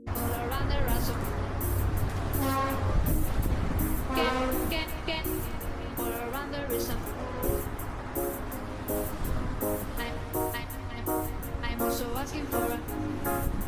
all around the ransom. Get, all around the reason. I'm also asking for a